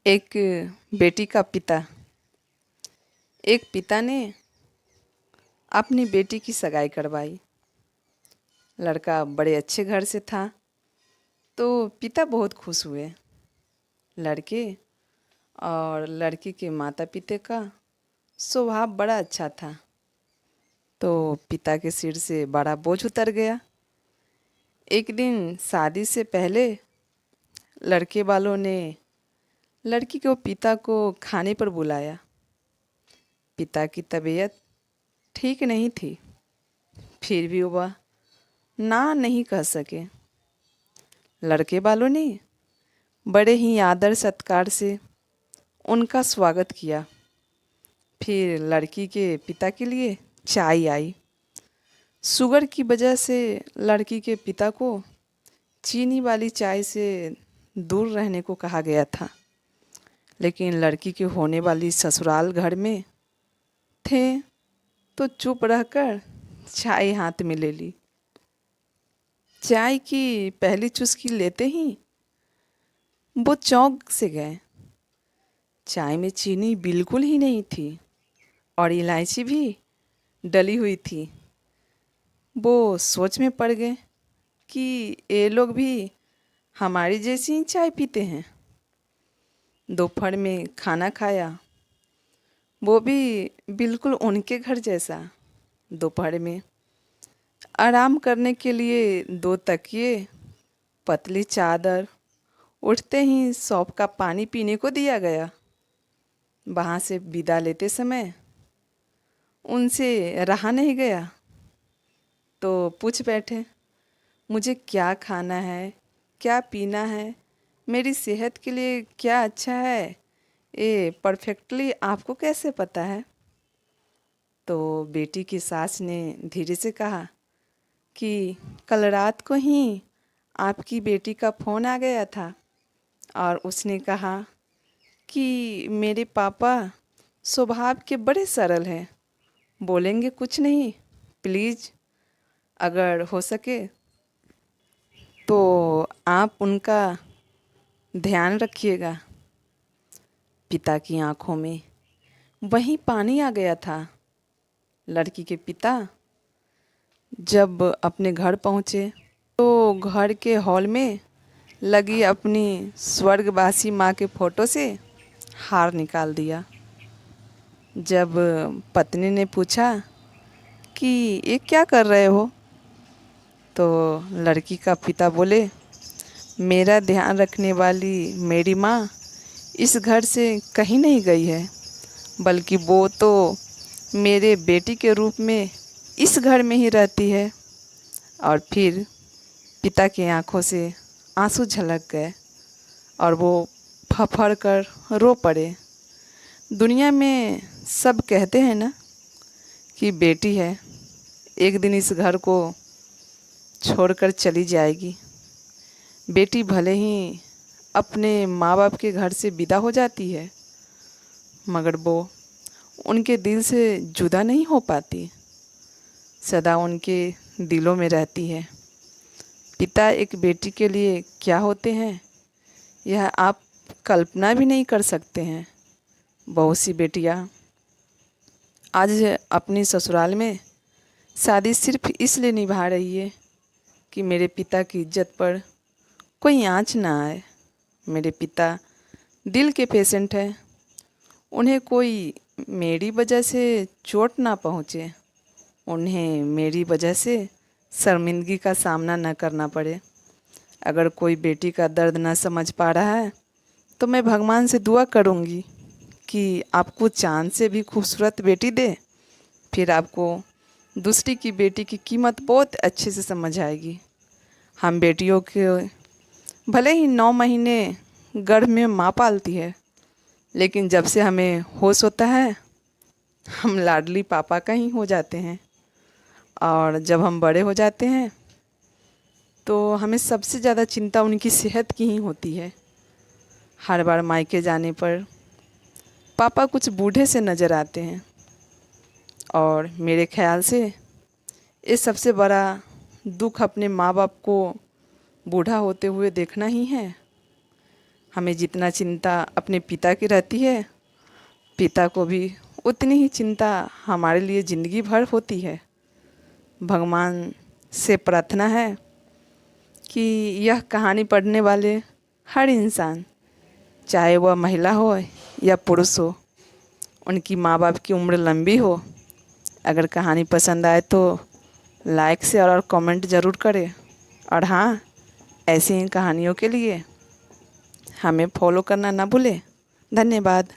एक बेटी का पिता। एक पिता ने अपनी बेटी की सगाई करवाई। लड़का बड़े अच्छे घर से था, तो पिता बहुत खुश हुए। लड़के और लड़की के माता पिता का स्वभाव बड़ा अच्छा था, तो पिता के सिर से बड़ा बोझ उतर गया। एक दिन शादी से पहले लड़के वालों ने लड़की के पिता को खाने पर बुलाया। पिता की तबीयत ठीक नहीं थी, फिर भी वह ना नहीं कह सके। लड़के वालों ने बड़े ही आदर सत्कार से उनका स्वागत किया। फिर लड़की के पिता के लिए चाय आई। शुगर की वजह से लड़की के पिता को चीनी वाली चाय से दूर रहने को कहा गया था, लेकिन लड़की के होने वाली ससुराल घर में थे तो चुप रहकर चाय हाथ में ले ली। चाय की पहली चुस्की लेते ही वो चौंक से गए। चाय में चीनी बिल्कुल ही नहीं थी और इलायची भी डली हुई थी। वो सोच में पड़ गए कि ये लोग भी हमारी जैसी ही चाय पीते हैं। दोपहर में खाना खाया, वो भी बिल्कुल उनके घर जैसा। दोपहर में आराम करने के लिए 2 तकिए, पतली चादर, उठते ही सौंफ का पानी पीने को दिया गया। वहाँ से विदा लेते समय उनसे रहा नहीं गया, तो पूछ बैठे, मुझे क्या खाना है, क्या पीना है, मेरी सेहत के लिए क्या अच्छा है, ये परफेक्टली आपको कैसे पता है? तो बेटी की सास ने धीरे से कहा कि कल रात को ही आपकी बेटी का फ़ोन आ गया था और उसने कहा कि मेरे पापा स्वभाव के बड़े सरल हैं, बोलेंगे कुछ नहीं, प्लीज़ अगर हो सके तो आप उनका ध्यान रखिएगा। पिता की आंखों में वहीं पानी आ गया था। लड़की के पिता जब अपने घर पहुँचे तो घर के हॉल में लगी अपनी स्वर्गवासी माँ के फ़ोटो से हार निकाल दिया। जब पत्नी ने पूछा कि ये क्या कर रहे हो, तो लड़की का पिता बोले, मेरा ध्यान रखने वाली मेरी माँ इस घर से कहीं नहीं गई है, बल्कि वो तो मेरे बेटी के रूप में इस घर में ही रहती है। और फिर पिता की आंखों से आंसू झलक गए और वो फफड़ कर रो पड़े। दुनिया में सब कहते हैं ना कि बेटी है एक दिन इस घर को छोड़कर चली जाएगी। बेटी भले ही अपने माँ बाप के घर से विदा हो जाती है, मगर वो उनके दिल से जुदा नहीं हो पाती, सदा उनके दिलों में रहती है। पिता एक बेटी के लिए क्या होते हैं, यह आप कल्पना भी नहीं कर सकते हैं। बहुत सी बेटियाँ आज अपनी ससुराल में शादी सिर्फ इसलिए निभा रही है कि मेरे पिता की इज्जत पर कोई आँच ना आए। मेरे पिता दिल के पेशेंट हैं, उन्हें कोई मेरी वजह से चोट ना पहुँचे, उन्हें मेरी वजह से शर्मिंदगी का सामना न करना पड़े। अगर कोई बेटी का दर्द ना समझ पा रहा है तो मैं भगवान से दुआ करूँगी कि आपको चाँद से भी खूबसूरत बेटी दे, फिर आपको दूसरी की बेटी की कीमत बहुत अच्छे से समझ आएगी। हम बेटियों के भले ही 9 महीने गर्भ में माँ पालती है, लेकिन जब से हमें होश होता है हम लाडली पापा का ही हो जाते हैं। और जब हम बड़े हो जाते हैं तो हमें सबसे ज़्यादा चिंता उनकी सेहत की ही होती है। हर बार मायके जाने पर पापा कुछ बूढ़े से नज़र आते हैं और मेरे ख्याल से ये सबसे बड़ा दुख अपने माँ बाप को बूढ़ा होते हुए देखना ही है। हमें जितना चिंता अपने पिता की रहती है, पिता को भी उतनी ही चिंता हमारे लिए ज़िंदगी भर होती है। भगवान से प्रार्थना है कि यह कहानी पढ़ने वाले हर इंसान, चाहे वह महिला हो या पुरुष हो, उनकी माँ बाप की उम्र लंबी हो। अगर कहानी पसंद आए तो लाइक शेयर और कमेंट ज़रूर करें। और हाँ, ऐसी ही कहानियों के लिए हमें फॉलो करना ना भूलें। धन्यवाद।